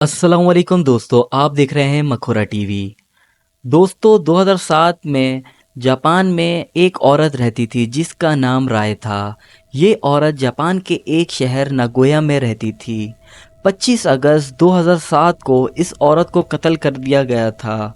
अस्सलाम वालेकुम दोस्तों, आप देख रहे हैं मखोरा टीवी। दोस्तों 2007 में जापान में एक औरत रहती थी जिसका नाम राय था। ये औरत जापान के एक शहर नागोया में रहती थी। 25 अगस्त 2007 को इस औरत को कत्ल कर दिया गया था।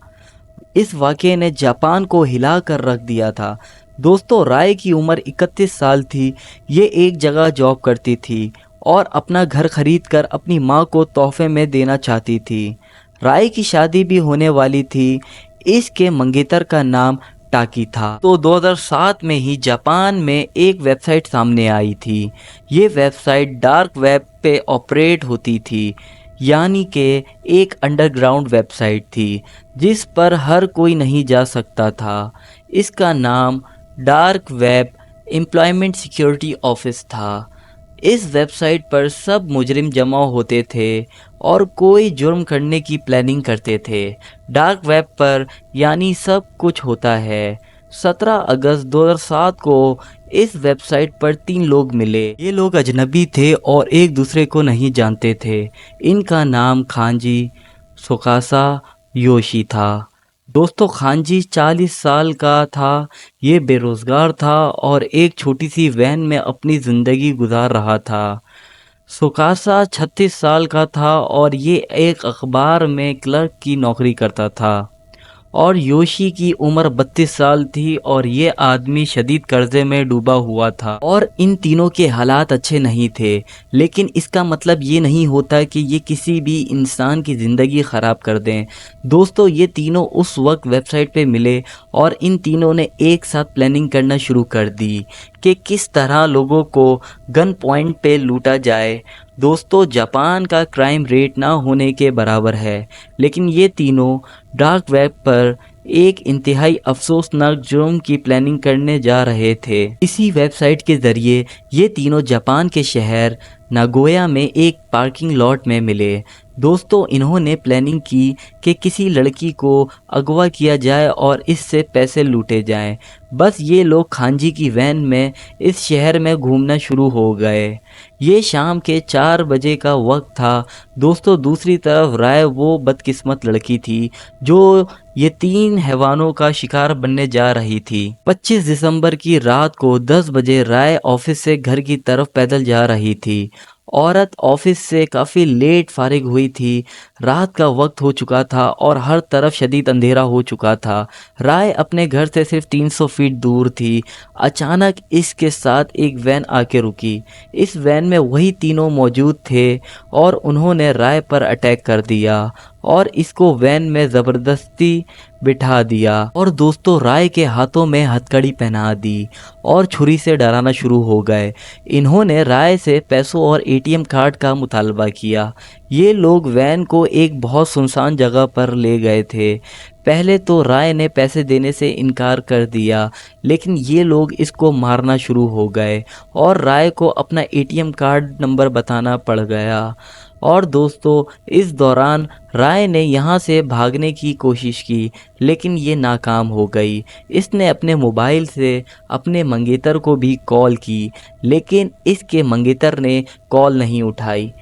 इस वाक़ये ने जापान को हिला कर रख दिया था। दोस्तों राय की उम्र 31 साल थी। ये एक जगह जॉब करती थी और अपना घर खरीद कर अपनी माँ को तोहफे में देना चाहती थी। राय की शादी भी होने वाली थी। इसके मंगेतर का नाम टाकी था। तो 2007 में ही जापान में एक वेबसाइट सामने आई थी। ये वेबसाइट डार्क वेब पे ऑपरेट होती थी, यानी कि एक अंडरग्राउंड वेबसाइट थी जिस पर हर कोई नहीं जा सकता था। इसका नाम dark web employment security office था। इस वेबसाइट पर सब मुजरिम जमा होते थे और कोई जुर्म करने की प्लानिंग करते थे। डार्क वेब पर यानी सब कुछ होता है। 17 अगस्त 2007 को इस वेबसाइट पर 3 लोग मिले। ये लोग अजनबी थे और एक दूसरे को नहीं जानते थे। इनका नाम खांजी सोकासा योशी था। दोस्तों खांजी 40 साल का था। ये बेरोज़गार था और एक छोटी सी वैन में अपनी ज़िंदगी गुजार रहा था। सुकासा 36 साल का था और ये एक अखबार में क्लर्क की नौकरी करता था। और योशी की उम्र 32 साल थी और ये आदमी शदीद कर्जे में डूबा हुआ था। और इन तीनों के हालात अच्छे नहीं थे, लेकिन इसका मतलब ये नहीं होता कि ये किसी भी इंसान की ज़िंदगी ख़राब कर दें। दोस्तों ये तीनों उस वक्त वेबसाइट पे मिले और इन तीनों ने एक साथ प्लानिंग करना शुरू कर दी कि किस तरह लोगों को गन पॉइंट पे लूटा जाए। दोस्तों जापान का क्राइम रेट ना होने के बराबर है, लेकिन ये तीनों डार्क वेब पर एक इंतहाई अफसोसनाक जुर्म की प्लानिंग करने जा रहे थे। इसी वेबसाइट के ज़रिए ये तीनों जापान के शहर नागोया में एक पार्किंग लॉट में मिले। दोस्तों इन्होंने प्लानिंग की कि किसी लड़की को अगवा किया जाए और इससे पैसे लूटे जाएं। बस ये लोग खांजी की वैन में इस शहर में घूमना शुरू हो गए। ये शाम के 4 बजे का वक्त था। दोस्तों दूसरी तरफ राय वो बदकिस्मत लड़की थी जो ये 3 हैवानों का शिकार बनने जा रही थी। 25 दिसंबर की रात को 10 बजे राय ऑफिस से घर की तरफ पैदल जा रही थी। औरत ऑफिस से काफ़ी लेट फारिग हुई थी। रात का वक्त हो चुका था और हर तरफ शदीद अंधेरा हो चुका था। राय अपने घर से सिर्फ 300 फीट दूर थी। अचानक इसके साथ एक वैन आके रुकी। इस वैन में वही तीनों मौजूद थे और उन्होंने राय पर अटैक कर दिया और इसको वैन में ज़बरदस्ती बिठा दिया। और दोस्तों राय के हाथों में हथकड़ी पहना दी और छुरी से डराना शुरू हो गए। इन्होंने राय से पैसों और एटीएम कार्ड का मुतालबा किया। ये लोग वैन को एक बहुत सुनसान जगह पर ले गए थे। पहले तो राय ने पैसे देने से इनकार कर दिया, लेकिन ये लोग इसको मारना शुरू हो गए और राय को अपना एटीएम कार्ड नंबर बताना पड़ गया। और दोस्तों इस दौरान राय ने यहाँ से भागने की कोशिश की, लेकिन ये नाकाम हो गई। इसने अपने मोबाइल से अपने मंगेतर को भी कॉल की, लेकिन इसके मंगेतर ने कॉल नहीं उठाई।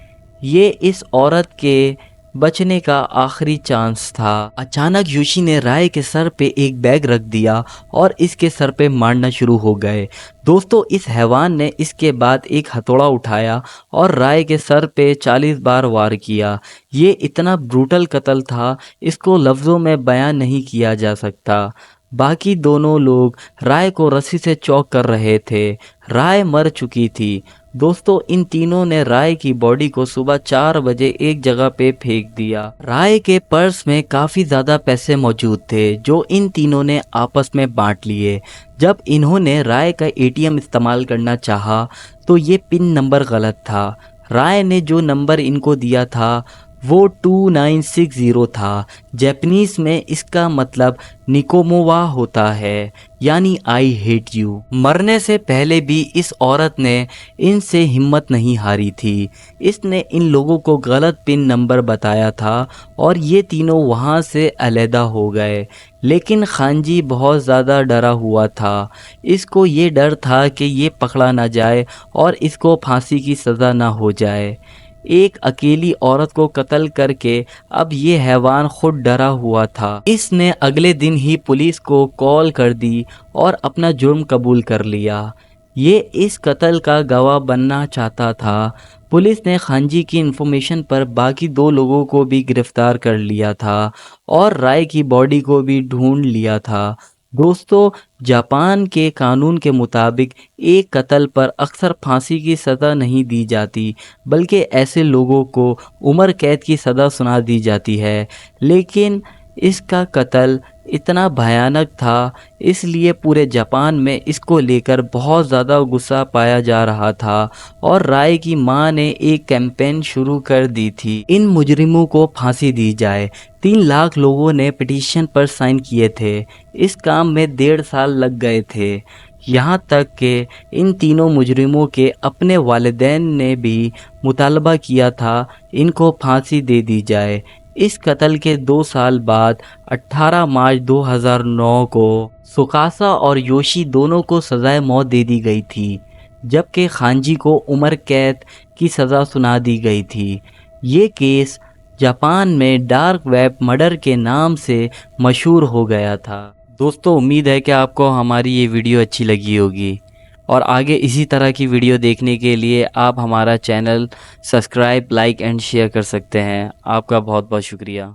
ये इस औरत के बचने का आखिरी चांस था। अचानक योशी ने राय के सर पे एक बैग रख दिया और इसके सर पे मारना शुरू हो गए। दोस्तों इस हैवान ने इसके बाद एक हथौड़ा उठाया और राय के सर पे 40 बार वार किया। ये इतना ब्रूटल कत्ल था, इसको लफ्ज़ों में बयान नहीं किया जा सकता। बाकी दोनों लोग राय को रस्सी से चौक कर रहे थे। राय मर चुकी थी। दोस्तों इन तीनों ने राय की बॉडी को सुबह 4 बजे एक जगह पे फेंक दिया। राय के पर्स में काफ़ी ज़्यादा पैसे मौजूद थे जो इन तीनों ने आपस में बांट लिए। जब इन्होंने राय का एटीएम इस्तेमाल करना चाहा तो ये पिन नंबर गलत था। राय ने जो नंबर इनको दिया था वो 2960 था। जापानीज में इसका मतलब निकोमोवा होता है, यानी आई हेट यू। मरने से पहले भी इस औरत ने इनसे हिम्मत नहीं हारी थी। इसने इन लोगों को गलत पिन नंबर बताया था और ये तीनों वहाँ से अलहदा हो गए। लेकिन खांजी बहुत ज़्यादा डरा हुआ था। इसको ये डर था कि ये पकड़ा ना जाए और इसको फांसी की सज़ा ना हो जाए। एक अकेली औरत को कत्ल करके अब ये हैवान खुद डरा हुआ था। इसने अगले दिन ही पुलिस को कॉल कर दी और अपना जुर्म कबूल कर लिया। ये इस कत्ल का गवाह बनना चाहता था। पुलिस ने खानजी की इन्फॉर्मेशन पर बाकी 2 लोगों को भी गिरफ्तार कर लिया था और राय की बॉडी को भी ढूंढ लिया था। दोस्तों, जापान के कानून के मुताबिक एक कत्ल पर अक्सर फांसी की सज़ा नहीं दी जाती, बल्कि ऐसे लोगों को उम्र कैद की सज़ा सुना दी जाती है। लेकिन इसका कत्ल इतना भयानक था, इसलिए पूरे जापान में इसको लेकर बहुत ज़्यादा गुस्सा पाया जा रहा था और राय की मां ने एक कैंपेन शुरू कर दी थी, इन मुजरिमों को फांसी दी जाए। 3 लाख लोगों ने पिटीशन पर साइन किए थे। इस काम में 1.5 साल लग गए थे। यहाँ तक कि इन तीनों मुजरिमों के अपने वालिदैन ने भी मुतालबा किया था इनको फांसी दे दी जाए। इस कत्ल के 2 साल बाद 18 मार्च 2009 को सुकासा और योशी दोनों को सज़ाए मौत दे दी गई थी, जबकि खानजी को उम्र कैद की सज़ा सुना दी गई थी। ये केस जापान में डार्क वेब मर्डर के नाम से मशहूर हो गया था। दोस्तों, उम्मीद है कि आपको हमारी ये वीडियो अच्छी लगी होगी और आगे इसी तरह की वीडियो देखने के लिए आप हमारा channel subscribe, like and share कर सकते हैं। आपका बहुत बहुत शुक्रिया।